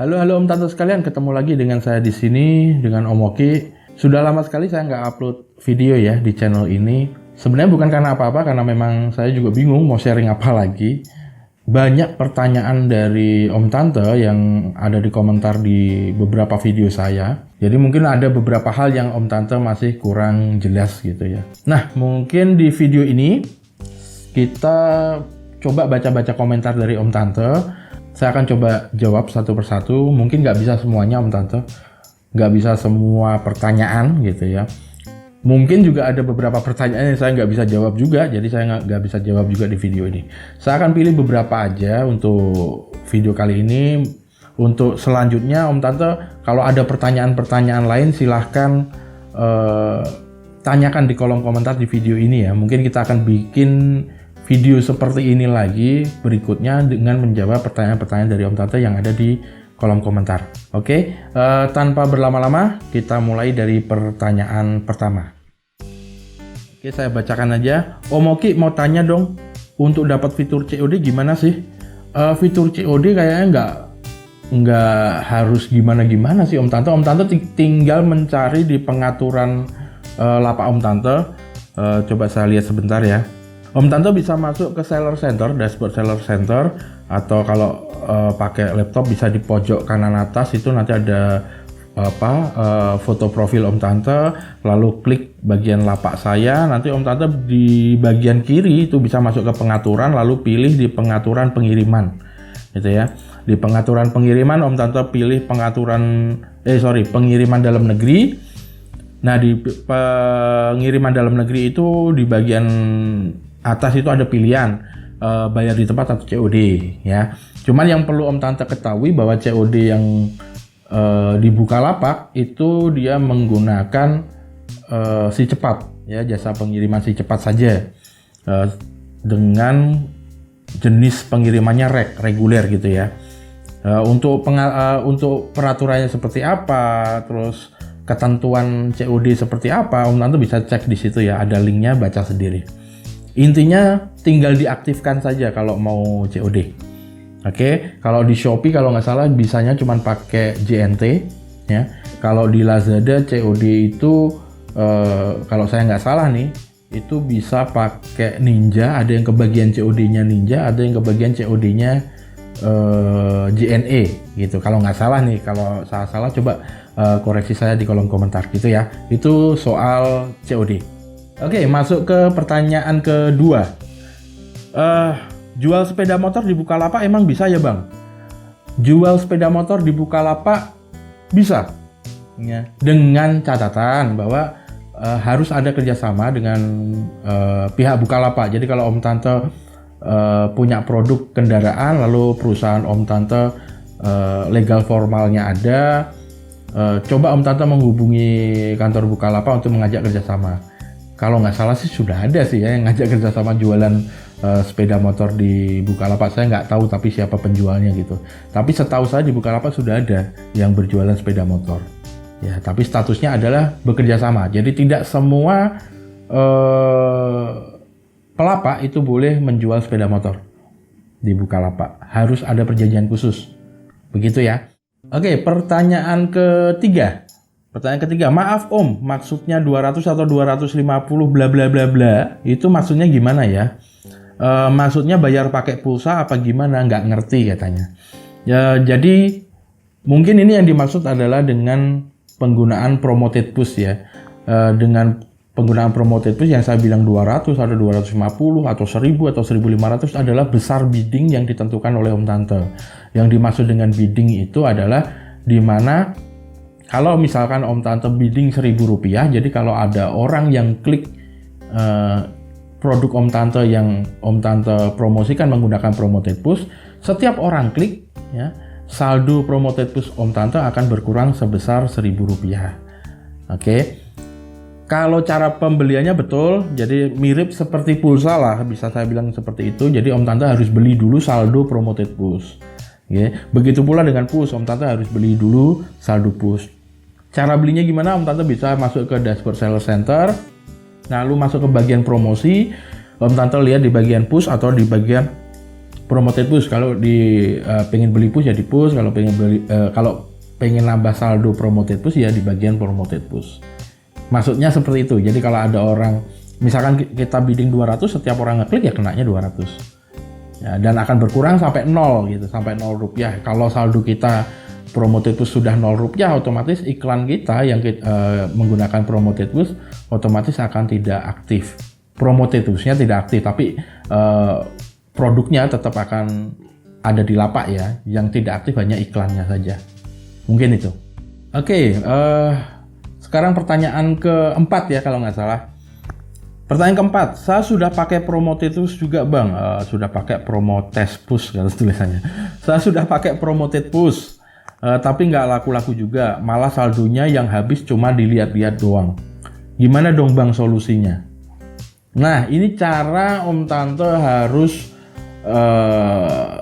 Halo Om Tante sekalian, ketemu lagi dengan saya di sini dengan Om Oki. Sudah lama sekali saya nggak upload video ya di channel ini. Sebenarnya bukan karena apa-apa, karena memang saya juga bingung mau sharing apa lagi. Banyak pertanyaan dari Om Tante yang ada di komentar di beberapa video saya. Jadi mungkin ada beberapa hal yang Om Tante masih kurang jelas gitu ya. Nah, mungkin di video ini kita coba baca-baca komentar dari Om Tante. Saya akan coba jawab satu persatu. Mungkin nggak bisa semuanya Om Tante, nggak bisa semua pertanyaan gitu ya. Mungkin juga ada beberapa pertanyaan yang saya nggak bisa jawab juga, jadi saya nggak bisa jawab juga di video ini. Saya akan pilih beberapa aja untuk video kali ini. Untuk selanjutnya Om Tante, kalau ada pertanyaan-pertanyaan lain silahkan tanyakan di kolom komentar di video ini ya. Mungkin kita akan bikin video seperti ini lagi berikutnya dengan menjawab pertanyaan-pertanyaan dari Om Tante yang ada di kolom komentar. Oke, tanpa berlama-lama kita mulai dari pertanyaan pertama. Oke, saya bacakan aja. Om Oki mau tanya dong, untuk dapat fitur COD gimana sih? Fitur COD kayaknya nggak harus gimana-gimana sih Om Tante. Om Tante tinggal mencari di pengaturan lapak Om Tante. Coba saya lihat sebentar ya. Om Tante bisa masuk ke Seller Center, dashboard Seller Center, atau kalau pakai laptop bisa di pojok kanan atas itu nanti ada foto profil Om Tante, lalu klik bagian lapak saya. Nanti Om Tante di bagian kiri itu bisa masuk ke pengaturan, lalu pilih di pengaturan pengiriman, gitu ya. Di pengaturan pengiriman Om Tante pilih pengiriman dalam negeri. Nah, di pengiriman dalam negeri itu di bagian atas itu ada pilihan bayar di tempat atau COD ya. Cuman yang perlu Om Tante ketahui bahwa COD yang di Bukalapak itu dia menggunakan si cepat ya, jasa pengiriman si cepat saja dengan jenis pengirimannya reguler gitu ya. Untuk peraturannya seperti apa, terus ketentuan COD seperti apa, Om Tante bisa cek di situ ya, ada linknya, baca sendiri. Intinya tinggal diaktifkan saja kalau mau COD. Oke, kalau di Shopee kalau nggak salah bisanya cuma pakai JNT ya. Kalau di Lazada COD itu kalau saya nggak salah nih itu bisa pakai Ninja. Ada yang kebagian COD-nya Ninja, ada yang kebagian COD-nya JNE gitu. Kalau nggak salah nih, kalau salah coba koreksi saya di kolom komentar gitu ya. Itu soal COD. Oke, masuk ke pertanyaan kedua. Jual sepeda motor di Bukalapak emang bisa ya Bang? Jual sepeda motor di Bukalapak bisa ya, dengan catatan bahwa harus ada kerjasama dengan pihak Bukalapak. Jadi kalau Om Tante punya produk kendaraan, lalu perusahaan Om Tante legal formalnya ada, coba Om Tante menghubungi kantor Bukalapak untuk mengajak kerjasama. Kalau nggak salah sih sudah ada sih ya yang ngajak kerjasama jualan sepeda motor di Bukalapak. Saya nggak tahu tapi siapa penjualnya gitu. Tapi setahu saya di Bukalapak sudah ada yang berjualan sepeda motor. Ya, tapi statusnya adalah bekerja sama. Jadi tidak semua pelapak itu boleh menjual sepeda motor di Bukalapak. Harus ada perjanjian khusus. Begitu ya. Oke, pertanyaan ketiga. Maaf Om, maksudnya 200 atau 250 bla bla bla bla, itu maksudnya gimana ya? Maksudnya bayar pakai pulsa apa gimana? Nggak ngerti katanya. Ya, jadi mungkin ini yang dimaksud adalah dengan penggunaan promoted push ya. Dengan penggunaan promoted push yang saya bilang 200 atau 250 atau 1000 atau 1500 adalah besar bidding yang ditentukan oleh Om Tante. Yang dimaksud dengan bidding itu adalah di mana kalau misalkan Om Tante bidding Rp1.000, jadi kalau ada orang yang klik produk Om Tante yang Om Tante promosikan menggunakan promoted push, setiap orang klik ya, saldo promoted push Om Tante akan berkurang sebesar Rp1.000. Oke. Kalau cara pembeliannya betul, jadi mirip seperti pulsa lah, bisa saya bilang seperti itu. Jadi Om Tante harus beli dulu saldo promoted push. Oke. Begitu pula dengan push, Om Tante harus beli dulu saldo push. Cara belinya gimana? Om Tante bisa masuk ke dashboard Seller Center, lalu masuk ke bagian promosi. Om Tante lihat di bagian push atau di bagian promoted push. Kalau pengen beli push ya di push, kalau pengen nambah saldo promoted push ya di bagian promoted push. Maksudnya seperti itu. Jadi kalau ada orang, misalkan kita bidding 200, setiap orang ngeklik ya kenanya 200. Ya, dan akan berkurang sampai 0 gitu, sampai 0 rupiah. Kalau saldo kita promoted push sudah 0 rupiah, otomatis iklan kita yang menggunakan promoted push otomatis akan tidak aktif. Promoted pushnya tidak aktif, tapi produknya tetap akan ada di lapak ya. Yang tidak aktif hanya iklannya saja. Mungkin itu. Oke, sekarang pertanyaan keempat ya kalau nggak salah. Pertanyaan keempat, saya sudah pakai promoted push juga bang. Sudah pakai promo test push kalau tulisannya. Saya sudah pakai promoted push, tapi nggak laku-laku juga. Malah saldonya yang habis cuma dilihat-lihat doang. Gimana dong bang solusinya? Nah, ini cara Om Tante harus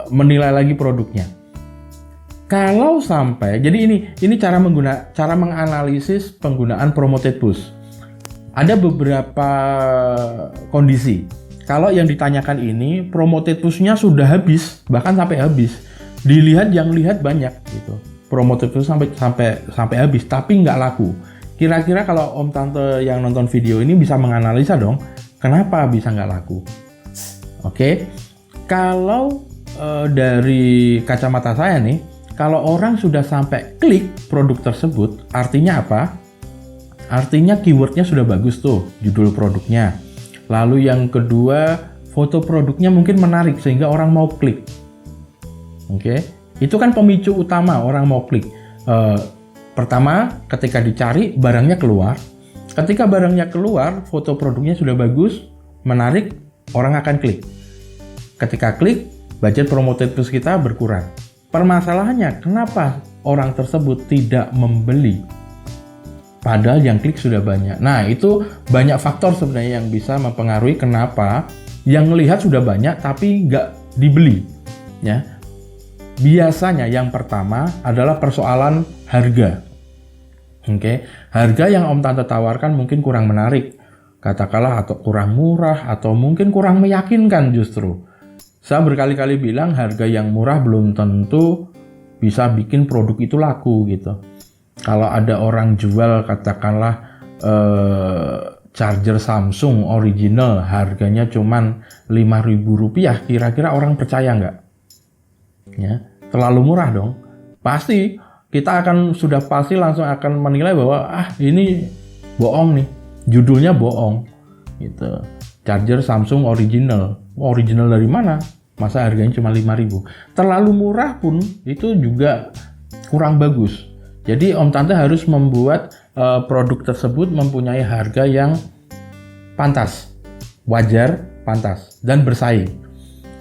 menilai lagi produknya. Kalau sampai, jadi ini cara menganalisis penggunaan promoted push. Ada beberapa kondisi. Kalau yang ditanyakan ini promoted push-nya sudah habis, bahkan sampai habis. Yang lihat banyak gitu. Promoted push sampai habis, tapi nggak laku. Kira-kira kalau Om Tante yang nonton video ini bisa menganalisa dong, kenapa bisa nggak laku? Oke, kalau dari kacamata saya nih, kalau orang sudah sampai klik produk tersebut, artinya apa? Artinya keywordnya sudah bagus tuh, judul produknya. Lalu yang kedua, foto produknya mungkin menarik sehingga orang mau klik. Oke, itu kan pemicu utama orang mau klik. Pertama, ketika dicari barangnya keluar. Ketika barangnya keluar, foto produknya sudah bagus, menarik, orang akan klik. Ketika klik, budget promoted push kita berkurang. Permasalahannya, kenapa orang tersebut tidak membeli? Padahal yang klik sudah banyak. Nah, itu banyak faktor sebenarnya yang bisa mempengaruhi kenapa yang melihat sudah banyak tapi nggak dibeli. Ya, biasanya yang pertama adalah persoalan harga. Oke, harga yang Om Tante tawarkan mungkin kurang menarik, katakanlah atau kurang murah atau mungkin kurang meyakinkan justru. Saya berkali-kali bilang harga yang murah belum tentu bisa bikin produk itu laku gitu. Kalau ada orang jual katakanlah charger Samsung original harganya cuman Rp5.000, kira-kira orang percaya nggak? Ya, terlalu murah dong. Pasti kita sudah pasti langsung akan menilai bahwa ini bohong nih, judulnya bohong gitu. Charger Samsung original dari mana? Masa harganya cuma 5.000? Terlalu murah pun itu juga kurang bagus. Jadi Om Tante harus membuat produk tersebut mempunyai harga yang pantas, wajar, pantas, dan bersaing.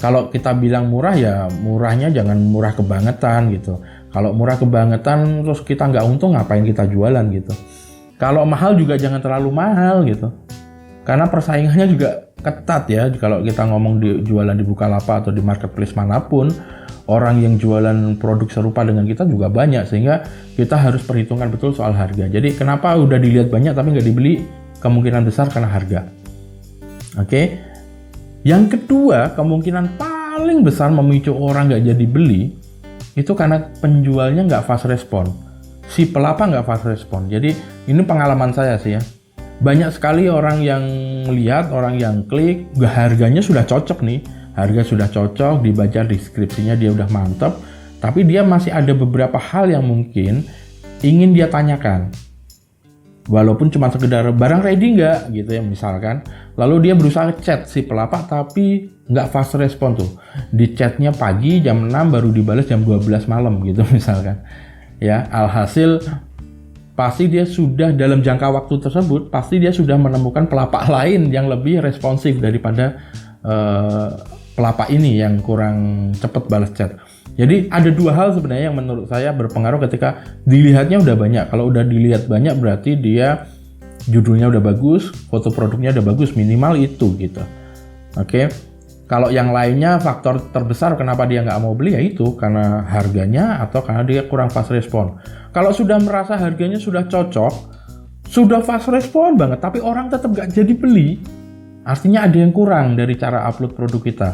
Kalau kita bilang murah ya murahnya jangan murah kebangetan gitu. Kalau murah kebangetan terus kita nggak untung, ngapain kita jualan gitu. Kalau mahal juga jangan terlalu mahal gitu. Karena persaingannya juga ketat ya. Kalau kita ngomong jualan di Bukalapak atau di marketplace manapun, orang yang jualan produk serupa dengan kita juga banyak, sehingga kita harus perhitungkan betul soal harga. Jadi kenapa udah dilihat banyak tapi nggak dibeli? Kemungkinan besar karena harga. Oke. Yang kedua, kemungkinan paling besar memicu orang nggak jadi beli itu karena penjualnya nggak fast respon. Si pelapak nggak fast respon. Jadi ini pengalaman saya sih ya. Banyak sekali orang yang lihat, orang yang klik, harganya sudah cocok nih. Harga sudah cocok, dibaca deskripsinya dia udah mantep, tapi dia masih ada beberapa hal yang mungkin ingin dia tanyakan. Walaupun cuma sekedar barang ready nggak gitu ya misalkan. Lalu dia berusaha chat si pelapak tapi nggak fast respon tuh. Di chatnya pagi jam 6 baru dibalas jam 12 malam gitu misalkan. Ya, alhasil pasti dia sudah dalam jangka waktu tersebut, pasti dia sudah menemukan pelapak lain yang lebih responsif daripada pelapak ini yang kurang cepat balas chat. Jadi ada dua hal sebenarnya yang menurut saya berpengaruh ketika dilihatnya udah banyak. Kalau udah dilihat banyak berarti dia judulnya udah bagus, foto produknya udah bagus, minimal itu gitu. Oke. Kalau yang lainnya faktor terbesar kenapa dia nggak mau beli ya itu karena harganya atau karena dia kurang fast respon. Kalau sudah merasa harganya sudah cocok, sudah fast respon banget, tapi orang tetap nggak jadi beli, artinya ada yang kurang dari cara upload produk kita.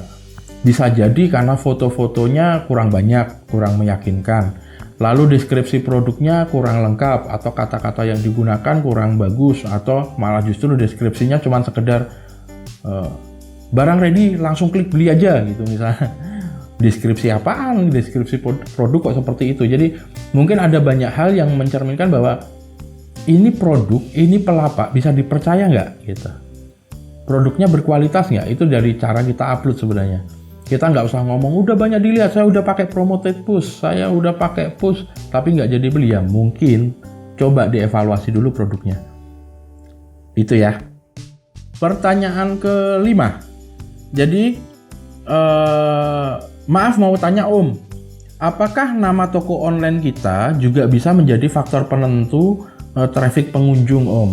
Bisa jadi karena foto-fotonya kurang banyak, kurang meyakinkan. Lalu deskripsi produknya kurang lengkap, atau kata-kata yang digunakan kurang bagus, atau malah justru deskripsinya cuma sekedar barang ready langsung klik beli aja gitu misalnya. Deskripsi apaan? Deskripsi produk kok seperti itu. Jadi mungkin ada banyak hal yang mencerminkan bahwa ini produk, ini pelapa, bisa dipercaya nggak gitu. Produknya berkualitas nggak? Itu dari cara kita upload sebenarnya. Kita nggak usah ngomong, udah banyak dilihat, saya udah pakai promoted push, saya udah pakai push, tapi nggak jadi beli ya. Mungkin coba dievaluasi dulu produknya. Itu ya. Pertanyaan kelima. Jadi, maaf mau tanya Om, apakah nama toko online kita juga bisa menjadi faktor penentu traffic pengunjung Om?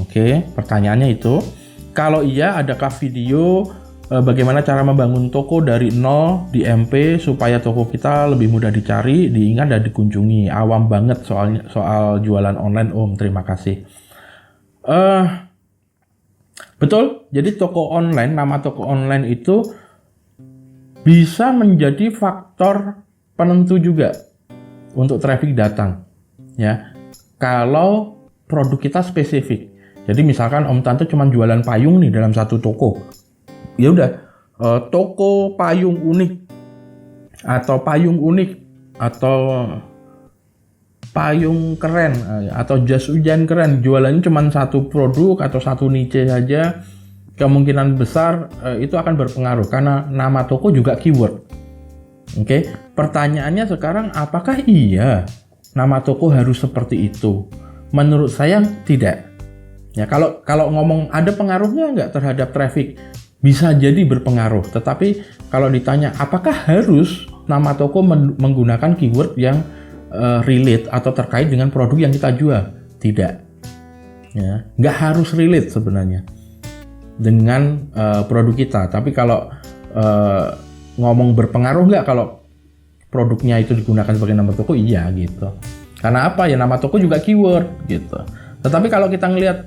Oke, pertanyaannya itu. Kalau iya, adakah video bagaimana cara membangun toko dari nol di MP supaya toko kita lebih mudah dicari, diingat dan dikunjungi? Awam banget soal jualan online Om, terima kasih. Betul, jadi toko online, nama toko online itu bisa menjadi faktor penentu juga untuk traffic datang, ya. Kalau produk kita spesifik, jadi misalkan Om Tante cuma jualan payung nih dalam satu toko, ya udah, toko payung unik atau payung keren atau jas hujan keren, jualannya cuma satu produk atau satu niche saja, kemungkinan besar itu akan berpengaruh karena nama toko juga keyword. Oke, pertanyaannya sekarang, apakah iya nama toko harus seperti itu? Menurut saya tidak. Ya, kalau ngomong ada pengaruhnya nggak terhadap traffic, bisa jadi berpengaruh. Tetapi kalau ditanya apakah harus nama toko menggunakan keyword yang relate atau terkait dengan produk yang kita jual, tidak. Ya, nggak harus relate sebenarnya dengan produk kita. Tapi kalau ngomong berpengaruh nggak kalau produknya itu digunakan sebagai nama toko, iya gitu. Karena apa ya, nama toko juga keyword gitu. Tetapi kalau kita ngelihat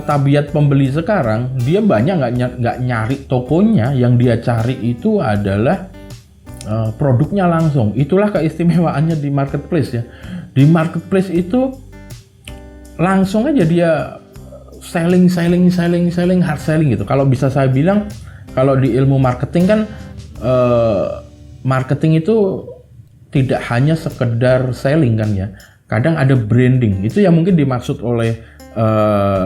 tabiat pembeli sekarang, dia banyak nggak nyari tokonya, yang dia cari itu adalah produknya langsung. Itulah keistimewaannya di marketplace ya. Di marketplace itu langsung aja dia selling, hard selling gitu. Kalau bisa saya bilang, kalau di ilmu marketing kan marketing itu tidak hanya sekedar selling kan ya. Kadang ada branding. Itu yang mungkin dimaksud oleh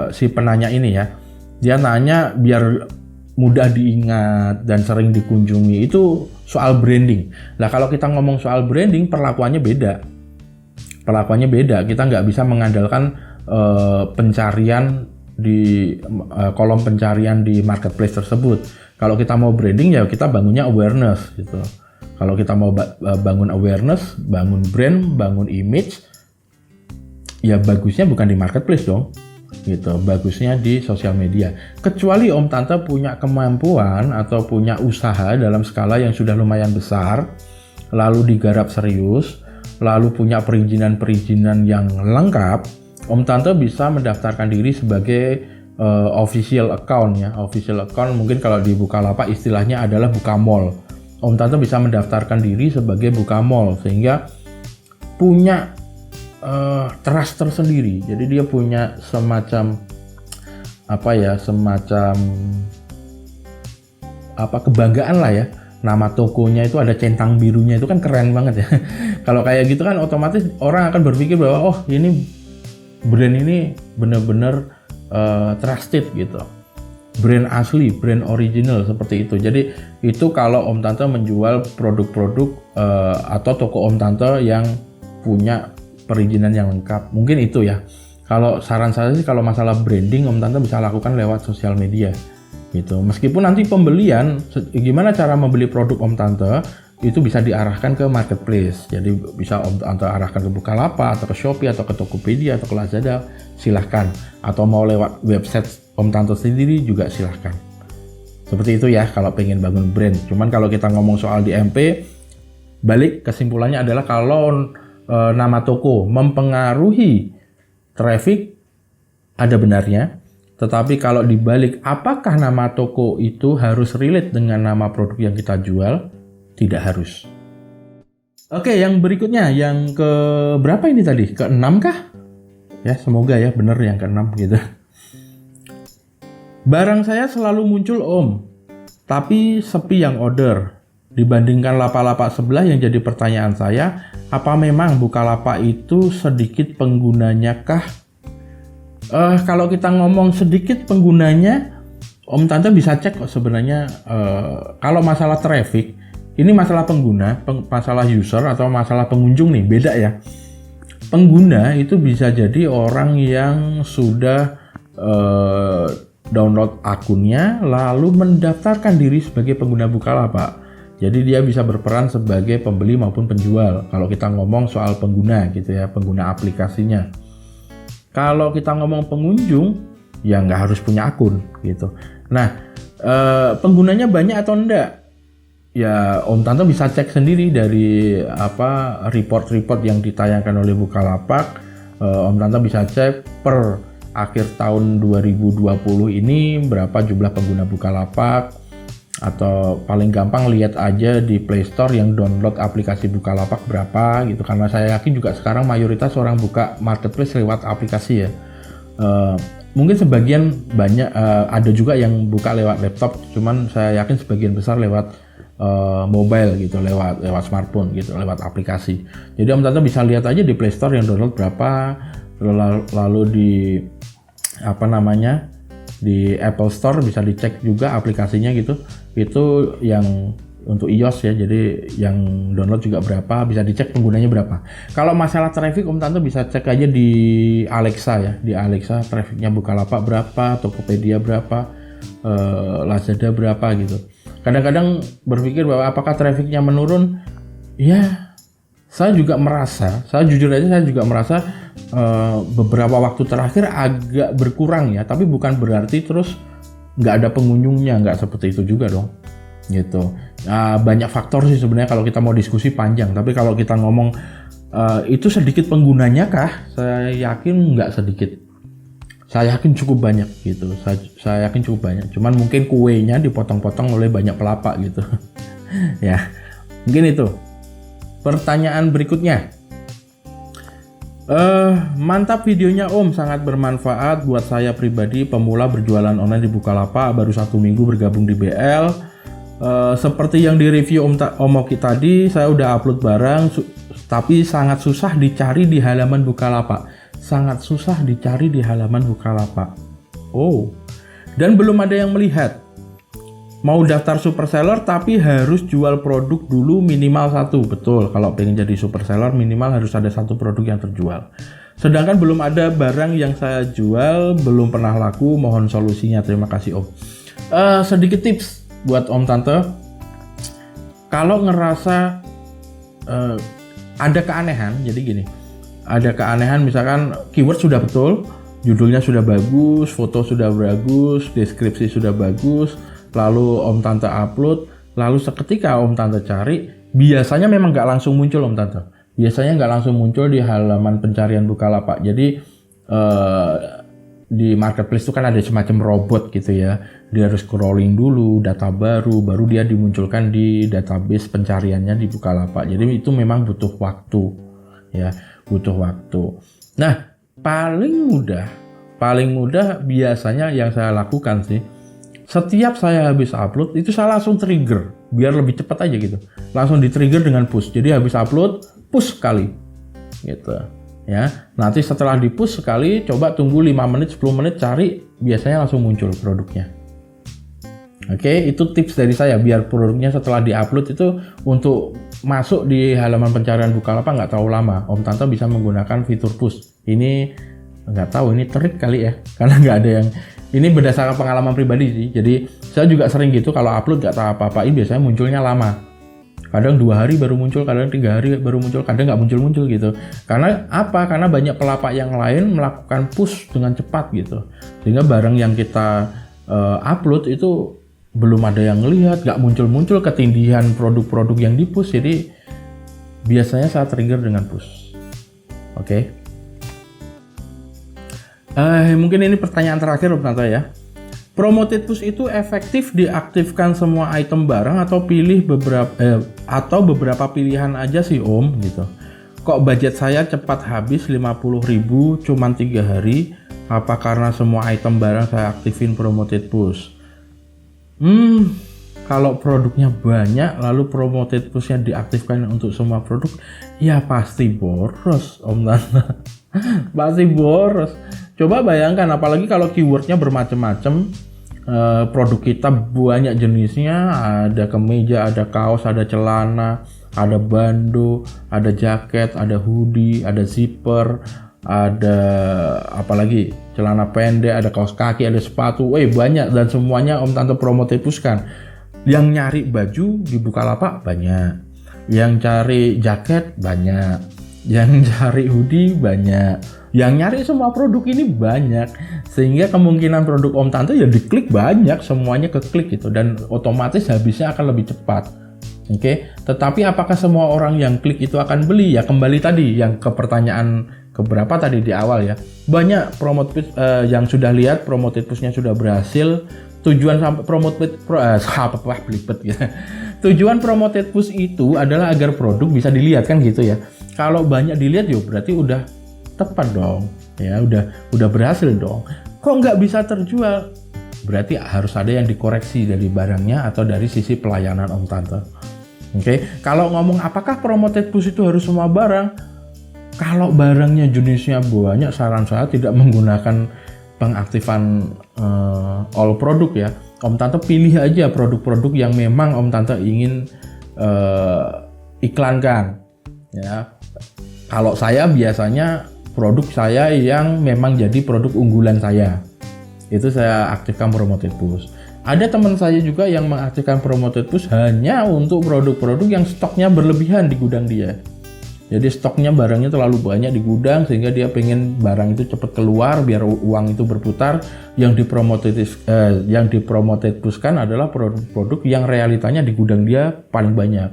si penanya ini ya. Dia nanya biar mudah diingat dan sering dikunjungi, itu soal branding. Nah, kalau kita ngomong soal branding, perlakuannya beda. Kita nggak bisa mengandalkan pencarian di kolom pencarian di marketplace tersebut. Kalau kita mau branding ya kita bangunnya awareness gitu. Kalau kita mau bangun awareness, bangun brand, bangun image, ya bagusnya bukan di marketplace dong. Gitu, bagusnya di sosial media. Kecuali Om Tante punya kemampuan atau punya usaha dalam skala yang sudah lumayan besar, lalu digarap serius, lalu punya perizinan yang lengkap, Om Tante bisa mendaftarkan diri sebagai official account ya. Official account mungkin kalau di Bukalapak istilahnya adalah buka mall. Om Tante bisa mendaftarkan diri sebagai buka mall sehingga punya trust tersendiri. Jadi dia punya semacam kebanggaan lah ya. Nama tokonya itu ada centang birunya, itu kan keren banget ya. Kalau kayak gitu kan otomatis orang akan berpikir bahwa oh ini brand ini benar-benar trusted gitu. Brand asli, brand original seperti itu. Jadi itu kalau Om Tante menjual produk-produk atau toko Om Tante yang punya perizinan yang lengkap, mungkin itu ya. Kalau saran saya sih, kalau masalah branding Om Tante bisa lakukan lewat sosial media gitu. Meskipun nanti pembelian, gimana cara membeli produk Om Tante itu bisa diarahkan ke marketplace. Jadi bisa Om Tante arahkan ke Bukalapak atau ke Shopee atau ke Tokopedia atau ke Lazada, silahkan. Atau mau lewat website Om Tante sendiri juga silahkan. Seperti itu ya kalau pengen bangun brand. Cuman kalau kita ngomong soal di MP, balik kesimpulannya adalah kalau nama toko mempengaruhi traffic, ada benarnya. Tetapi kalau dibalik, apakah nama toko itu harus relate dengan nama produk yang kita jual? tidak harus. Oke, yang berikutnya, yang ke berapa ini tadi? Ke-6 kah? Ya, semoga ya bener yang ke-6 gitu. Barang saya selalu muncul Om, tapi sepi yang order. Dibandingkan lapak-lapak sebelah, yang jadi pertanyaan saya, apa memang Bukalapak itu sedikit penggunanya kah? Kalau kita ngomong sedikit penggunanya, Om Tante bisa cek kok sebenarnya. Kalau masalah traffic, ini masalah pengguna, masalah user atau masalah pengunjung nih, beda ya. Pengguna itu bisa jadi orang yang sudah download akunnya lalu mendaftarkan diri sebagai pengguna Bukalapak. Jadi dia bisa berperan sebagai pembeli maupun penjual. Kalau kita ngomong soal pengguna gitu ya, pengguna aplikasinya. Kalau kita ngomong pengunjung, ya nggak harus punya akun gitu. Nah, penggunanya banyak atau enggak? Ya Om Tante bisa cek sendiri dari report-report yang ditayangkan oleh Bukalapak. Om Tante bisa cek per akhir tahun 2020 ini berapa jumlah pengguna Bukalapak. Atau paling gampang lihat aja di Play Store yang download aplikasi Bukalapak berapa gitu, karena saya yakin juga sekarang mayoritas orang buka marketplace lewat aplikasi ya. Mungkin sebagian banyak ada juga yang buka lewat laptop, cuman saya yakin sebagian besar lewat mobile gitu, lewat smartphone gitu, lewat aplikasi. Jadi Om Tante bisa lihat aja di Play Store yang download berapa, lalu di di Apple Store bisa dicek juga aplikasinya gitu. Itu yang untuk iOS ya, jadi yang download juga berapa, bisa dicek penggunanya berapa. Kalau masalah traffic, Om Tante bisa cek aja di Alexa ya, di Alexa trafficnya Bukalapak berapa, Tokopedia berapa, Lazada berapa gitu. Kadang-kadang berpikir bahwa apakah trafficnya menurun? Ya, saya juga merasa, jujur aja saya juga merasa beberapa waktu terakhir agak berkurang ya, tapi bukan berarti terus nggak ada pengunjungnya, nggak seperti itu juga dong gitu. Banyak faktor sih sebenarnya kalau kita mau diskusi panjang, tapi kalau kita ngomong itu sedikit penggunanya kah, saya yakin nggak sedikit, saya yakin cukup banyak gitu. Saya yakin cukup banyak, cuman mungkin kuenya dipotong-potong oleh banyak pelapak gitu. Ya mungkin itu. Pertanyaan berikutnya, mantap videonya Om, sangat bermanfaat buat saya pribadi, pemula berjualan online di Bukalapak, baru 1 minggu bergabung di BL. Seperti yang di review Om Oki tadi, saya udah upload barang, tapi sangat susah dicari di halaman Bukalapak. Sangat susah dicari di halaman Bukalapak. Oh, dan belum ada yang melihat. Mau daftar super seller tapi harus jual produk dulu minimal 1. Betul, kalau pengen jadi super seller minimal harus ada 1 produk yang terjual. Sedangkan belum ada barang yang saya jual, belum pernah laku, mohon solusinya. Terima kasih Om. Sedikit tips buat Om Tante. Kalau ngerasa ada keanehan, jadi gini. Ada keanehan misalkan keyword sudah betul, judulnya sudah bagus, foto sudah bagus, deskripsi sudah bagus, lalu Om Tante upload, lalu seketika Om Tante cari, biasanya memang nggak langsung muncul Om Tante. Biasanya nggak langsung muncul di halaman pencarian Bukalapak. Jadi di marketplace itu kan ada semacam robot gitu ya. Dia harus scrolling dulu, data baru dia dimunculkan di database pencariannya di Bukalapak. Jadi itu memang butuh waktu, ya, butuh waktu. Nah, paling mudah biasanya yang saya lakukan sih, setiap saya habis upload itu saya langsung trigger biar lebih cepat aja gitu. Langsung di-trigger dengan push. Jadi habis upload push sekali. Gitu. Ya. Nanti setelah di-push sekali coba tunggu 5 menit, 10 menit cari, biasanya langsung muncul produknya. Oke, itu tips dari saya biar produknya setelah di-upload itu untuk masuk di halaman pencarian Bukalapak nggak terlalu lama. Om Tante bisa menggunakan fitur push. Ini nggak tahu, ini trik kali ya, karena nggak ada yang. Ini berdasarkan pengalaman pribadi sih. Jadi saya juga sering gitu kalau upload gak tahu apa-apain biasanya munculnya lama. Kadang 2 hari baru muncul, kadang 3 hari baru muncul, kadang nggak muncul gitu. Karena apa? Karena banyak pelapak yang lain melakukan push dengan cepat gitu. Sehingga barang yang kita upload itu belum ada yang ngelihat, nggak muncul-muncul, ketindihan produk-produk yang di push. Jadi biasanya saya trigger dengan push. Oke. Mungkin ini pertanyaan terakhir Om Tante ya. Promoted push itu efektif diaktifkan semua item barang atau beberapa pilihan aja sih Om gitu. Kok budget saya cepat habis 50.000 cuman 3 hari? Apa karena semua item barang saya aktifin promoted push? Kalau produknya banyak lalu promoted pushnya diaktifkan untuk semua produk, ya pasti boros Om Tante. Pasti boros. Coba bayangkan, apalagi kalau keywordnya bermacam-macam. Produk kita banyak jenisnya, ada kemeja, ada kaos, ada celana, ada bando, ada jaket, ada hoodie, ada zipper, ada apalagi celana pendek, ada kaos kaki, ada sepatu, banyak, dan semuanya Om Tante promoted push kan. Yang nyari baju di Bukalapak banyak, yang cari jaket banyak, yang cari hoodie banyak, yang nyari semua produk ini banyak, sehingga kemungkinan produk Om Tante ya diklik banyak, semuanya keklik gitu, dan otomatis habisnya akan lebih cepat. Oke, tetapi apakah semua orang yang klik itu akan beli? Ya kembali tadi yang ke pertanyaan keberapa tadi di awal ya. Banyak promote push yang sudah lihat promoted push-nya sudah berhasil. Tujuan sampai Tujuan promoted push itu adalah agar produk bisa dilihat kan gitu ya. Kalau banyak dilihat ya berarti udah tepat dong. Ya udah berhasil dong. Kok nggak bisa terjual? Berarti harus ada yang dikoreksi dari barangnya atau dari sisi pelayanan Om Tante. Oke, kalau ngomong apakah promoted push itu harus semua barang? Kalau barangnya jenisnya banyak, saran saya tidak menggunakan pengaktifan all produk ya. Om Tante pilih aja produk-produk yang memang Om Tante ingin iklankan. Ya, kalau saya biasanya produk saya yang memang jadi produk unggulan saya, itu saya aktifkan promoted push. Ada teman saya juga yang mengaktifkan promoted push hanya untuk produk-produk yang stoknya berlebihan di gudang dia. Jadi stoknya barangnya terlalu banyak di gudang sehingga dia pengen barang itu cepat keluar biar uang itu berputar. Yang dipromoted pushkan adalah produk-produk yang realitanya di gudang dia paling banyak.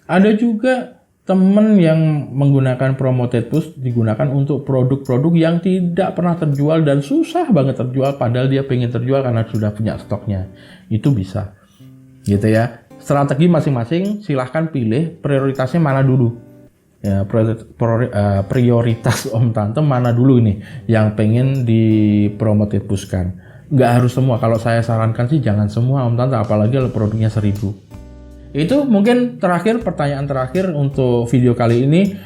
Ada juga teman yang menggunakan promoted push digunakan untuk produk-produk yang tidak pernah terjual dan susah banget terjual padahal dia pengen terjual karena sudah punya stoknya. Itu bisa. Gitu ya. Strategi masing-masing silahkan pilih prioritasnya mana dulu. Ya, prioritas Om Tante mana dulu ini yang pengen di promoted pushkan. Nggak harus semua, kalau saya sarankan sih jangan semua Om Tante, apalagi kalau produknya 1000. Itu mungkin pertanyaan terakhir untuk video kali ini.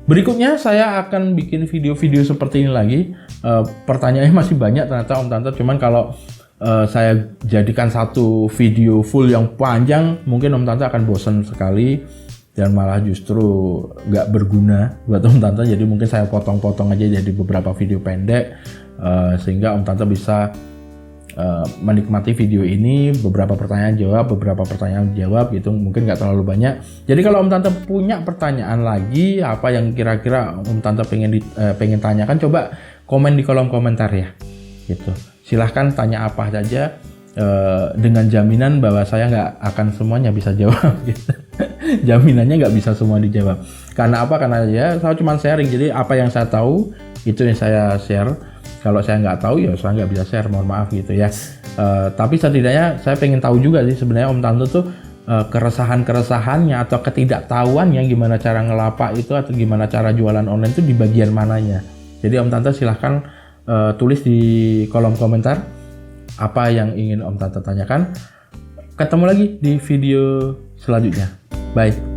Berikutnya saya akan bikin video-video seperti ini lagi. Pertanyaannya masih banyak ternyata Om Tante, cuman kalau saya jadikan satu video full yang panjang mungkin Om Tante akan bosan sekali dan malah justru nggak berguna buat Om Tante. Jadi mungkin saya potong-potong aja jadi beberapa video pendek sehingga Om Tante bisa menikmati video ini, beberapa pertanyaan jawab gitu, mungkin nggak terlalu banyak. Jadi kalau Om Tante punya pertanyaan lagi, apa yang kira-kira Om Tante pengen tanyakan, coba komen di kolom komentar ya gitu. Silahkan tanya apa saja, dengan jaminan bahwa saya nggak akan semuanya bisa jawab gitu. Jaminannya nggak bisa semua dijawab. Karena apa? Karena ya saya cuma sharing. Jadi apa yang saya tahu itu yang saya share. Kalau saya nggak tahu ya saya nggak bisa share. Mohon maaf gitu ya. Tapi setidaknya saya pengen tahu juga sih sebenarnya Om Tante tuh keresahan-keresahannya atau ketidaktahuannya gimana cara ngelapak itu atau gimana cara jualan online itu di bagian mananya. Jadi Om Tante silahkan tulis di kolom komentar apa yang ingin Om Tante tanyakan. Ketemu lagi di video selanjutnya. Bye.